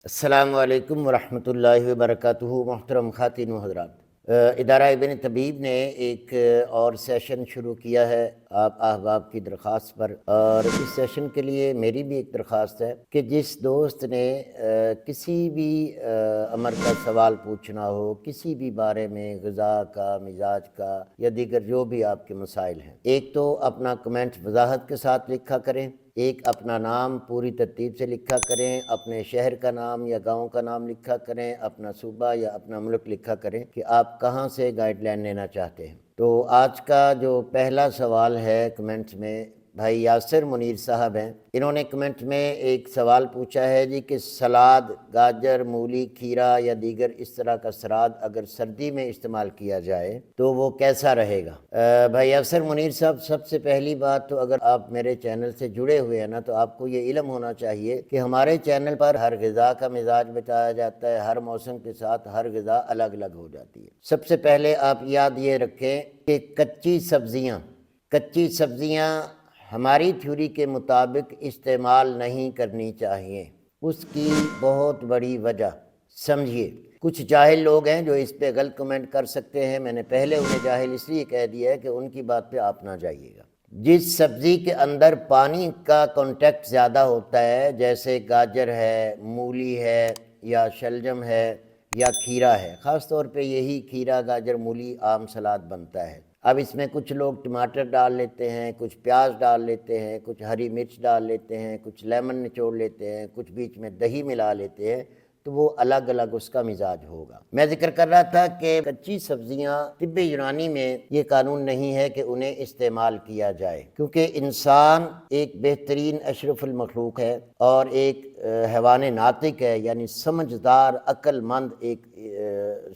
السلام علیکم ورحمۃ اللہ وبرکاتہ۔ محترم خواتین و حضرات، ادارہ ابن طبیب نے ایک اور سیشن شروع کیا ہے آپ احباب کی درخواست پر، اور اس سیشن کے لیے میری بھی ایک درخواست ہے کہ جس دوست نے کسی بھی امر کا سوال پوچھنا ہو، کسی بھی بارے میں، غذا کا، مزاج کا یا دیگر جو بھی آپ کے مسائل ہیں، ایک تو اپنا کمنٹ وضاحت کے ساتھ لکھا کریں، ایک اپنا نام پوری ترتیب سے لکھا کریں، اپنے شہر کا نام یا گاؤں کا نام لکھا کریں، اپنا صوبہ یا اپنا ملک لکھا کریں کہ آپ کہاں سے گائیڈ لائن لینا چاہتے ہیں۔ تو آج کا جو پہلا سوال ہے کمنٹس میں، بھائی یاسر منیر صاحب ہیں، انہوں نے کمنٹ میں ایک سوال پوچھا ہے جی کہ سلاد، گاجر، مولی، کھیرا یا دیگر اس طرح کا سلاد اگر سردی میں استعمال کیا جائے تو وہ کیسا رہے گا؟ بھائی یاسر منیر صاحب، سب سے پہلی بات تو اگر آپ میرے چینل سے جڑے ہوئے ہیں نا تو آپ کو یہ علم ہونا چاہیے کہ ہمارے چینل پر ہر غذا کا مزاج بتایا جاتا ہے، ہر موسم کے ساتھ ہر غذا الگ الگ ہو جاتی ہے۔ سب سے پہلے آپ یاد یہ رکھیں کہ کچی سبزیاں ہماری تھیوری کے مطابق استعمال نہیں کرنی چاہیے۔ اس کی بہت بڑی وجہ سمجھیے، کچھ جاہل لوگ ہیں جو اس پہ غلط کمنٹ کر سکتے ہیں، میں نے پہلے انہیں جاہل اس لیے کہہ دیا ہے کہ ان کی بات پہ آپ نہ جائیے گا۔ جس سبزی کے اندر پانی کا کانٹیکٹ زیادہ ہوتا ہے، جیسے گاجر ہے، مولی ہے یا شلجم ہے یا کھیرا ہے، خاص طور پہ یہی کھیرا، گاجر، مولی عام سلاد بنتا ہے۔ اب اس میں کچھ لوگ ٹماٹر ڈال لیتے ہیں، کچھ پیاز ڈال لیتے ہیں، کچھ ہری مرچ ڈال لیتے ہیں، کچھ لیمن نچوڑ لیتے ہیں، کچھ بیچ میں دہی ملا لیتے ہیں، تو وہ الگ الگ اس کا مزاج ہوگا۔ میں ذکر کر رہا تھا کہ کچی سبزیاں طب یونانی میں یہ قانون نہیں ہے کہ انہیں استعمال کیا جائے، کیونکہ انسان ایک بہترین اشرف المخلوق ہے اور ایک حیوان ناطق ہے، یعنی سمجھدار، عقل مند ایک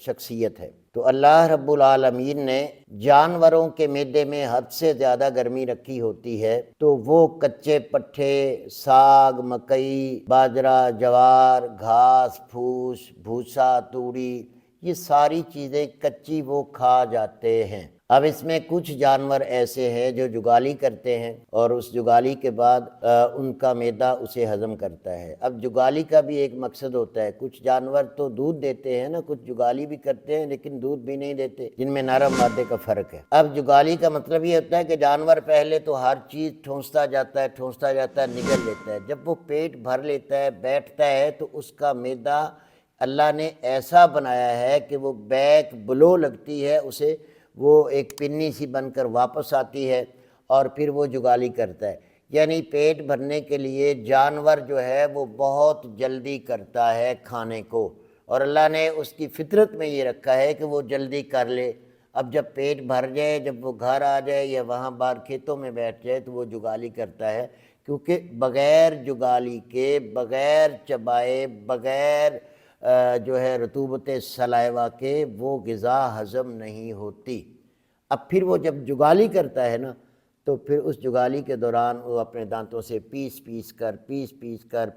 شخصیت ہے۔ تو اللہ رب العالمین نے جانوروں کے معدے میں حد سے زیادہ گرمی رکھی ہوتی ہے، تو وہ کچے پٹھے، ساگ، مکئی، باجرہ، جوار، گھاس پھوس، بھوسا، توڑی، یہ ساری چیزیں کچی وہ کھا جاتے ہیں۔ اب اس میں کچھ جانور ایسے ہیں جو جگالی کرتے ہیں اور اس جگالی کے بعد ان کا معدہ اسے ہضم کرتا ہے۔ اب جگالی کا بھی ایک مقصد ہوتا ہے، کچھ جانور تو دودھ دیتے ہیں نا، کچھ جگالی بھی کرتے ہیں لیکن دودھ بھی نہیں دیتے، جن میں نرم مادے کا فرق ہے۔ اب جگالی کا مطلب یہ ہوتا ہے کہ جانور پہلے تو ہر چیز ٹھونستا جاتا ہے، نگل لیتا ہے، جب وہ پیٹ بھر لیتا ہے، بیٹھتا ہے، تو اس کا معدہ اللہ نے ایسا بنایا ہے کہ وہ بیک بلو لگتی ہے اسے، وہ ایک پنی سی بن کر واپس آتی ہے اور پھر وہ جگالی کرتا ہے۔ یعنی پیٹ بھرنے کے لیے جانور جو ہے وہ بہت جلدی کرتا ہے کھانے کو، اور اللہ نے اس کی فطرت میں یہ رکھا ہے کہ وہ جلدی کر لے۔ اب جب پیٹ بھر جائے، جب وہ گھر آ جائے یا وہاں باہر کھیتوں میں بیٹھ جائے تو وہ جگالی کرتا ہے، کیونکہ بغیر جگالی کے، بغیر چبائے، بغیر جو ہے رطوبت سلائیوا کے وہ غذا ہضم نہیں ہوتی۔ اب پھر وہ جب جگالی کرتا ہے نا تو پھر اس جگالی کے دوران وہ اپنے دانتوں سے پیس کر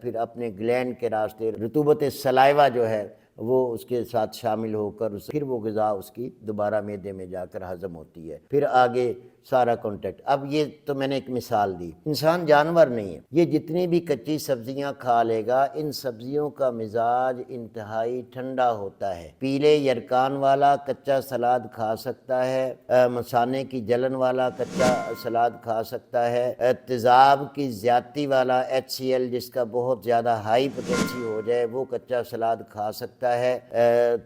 پھر اپنے گلینڈ کے راستے رطوبت سلائیوا جو ہے وہ اس کے ساتھ شامل ہو کر پھر وہ غذا اس کی دوبارہ معدے میں جا کر ہضم ہوتی ہے، پھر آگے سارا کانٹیکٹ۔ اب یہ تو میں نے ایک مثال دی، انسان جانور نہیں ہے، یہ جتنی بھی کچی سبزیاں کھا لے گا، ان سبزیوں کا مزاج انتہائی ٹھنڈا ہوتا ہے۔ پیلے یرکان والا کچا سلاد کھا سکتا ہے، مثانے کی جلن والا کچا سلاد کھا سکتا ہے، تیزاب کی زیادتی والا HCl جس کا بہت زیادہ ہائی پوٹینسی ہو جائے وہ کچا سلاد کھا سکتا ہے،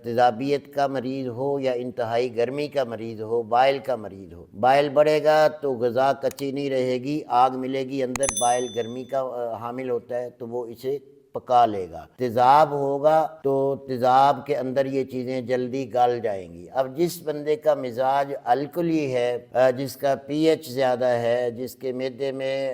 تیزابیت کا مریض ہو یا انتہائی گرمی کا مریض ہو، بائل کا مریض ہو، بائل بڑھے گا تو غذا کچی نہیں رہے گی، آگ ملے گی اندر، بائل گرمی کا حامل ہوتا ہے تو وہ اسے پکا لے گا۔ تیزاب ہوگا تو تیزاب کے اندر یہ چیزیں جلدی گل جائیں گی۔ اب جس بندے کا مزاج الکلی ہے، جس کا pH زیادہ ہے، جس کے معدے میں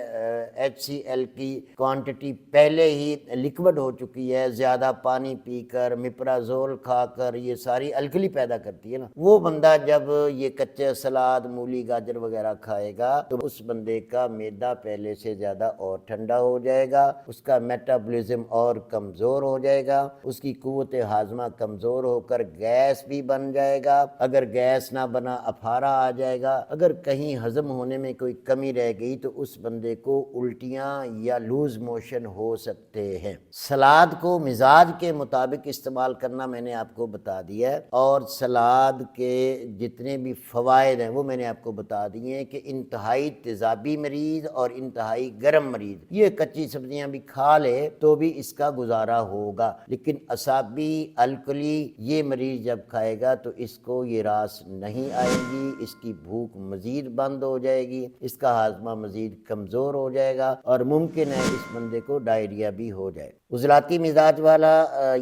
HCl کی کوانٹٹی پہلے ہی لکوڈ ہو چکی ہے، زیادہ پانی پی کر، مپرازول کھا کر، یہ ساری الکلی پیدا کرتی ہے نا، وہ بندہ جب یہ کچے سلاد، مولی، گاجر وغیرہ کھائے گا تو اس بندے کا معدہ پہلے سے زیادہ اور ٹھنڈا ہو جائے گا، اس کا میٹابولزم اور کمزور ہو جائے گا، اس کی قوت ہاضمہ کمزور ہو کر گیس بھی بن جائے گا، اگر گیس نہ بنا افارہ آ جائے گا، اگر کہیں ہضم ہونے میں کوئی کمی رہ گئی تو اس بندے کو الٹیاں یا لوز موشن ہو سکتے ہیں۔ سلاد کو مزاج کے مطابق استعمال کرنا میں نے آپ کو بتا دیا ہے، اور سلاد کے جتنے بھی فوائد ہیں وہ میں نے آپ کو بتا دیے ہیں کہ انتہائی تیزابی مریض اور انتہائی گرم مریض یہ کچی سبزیاں بھی کھا لے تو بھی اس کا گزارا ہوگا، لیکن اعصابی الکلی یہ مریض جب کھائے گا تو اس کو یہ راس نہیں آئے گی، اس کی بھوک مزید بند ہو جائے گی، اس کا ہاضمہ مزید کمزور ہو جائے گا، اور ممکن ہے اس بندے کو ڈائریا بھی ہو جائے۔ عضلاتی مزاج والا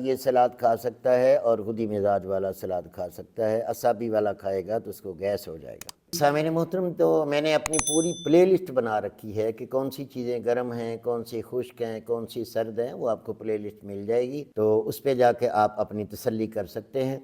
یہ سلاد کھا سکتا ہے اور خودی مزاج والا سلاد کھا سکتا ہے، اعصابی والا کھائے گا تو اس کو گیس ہو جائے گا۔ سامعین محترم، تو میں نے اپنی پوری پلے لسٹ بنا رکھی ہے کہ کون سی چیزیں گرم ہیں، کون سی خشک ہیں، کون سی سرد ہیں، وہ آپ کو پلے لسٹ مل جائے گی، تو اس پہ جا کے آپ اپنی تسلی کر سکتے ہیں۔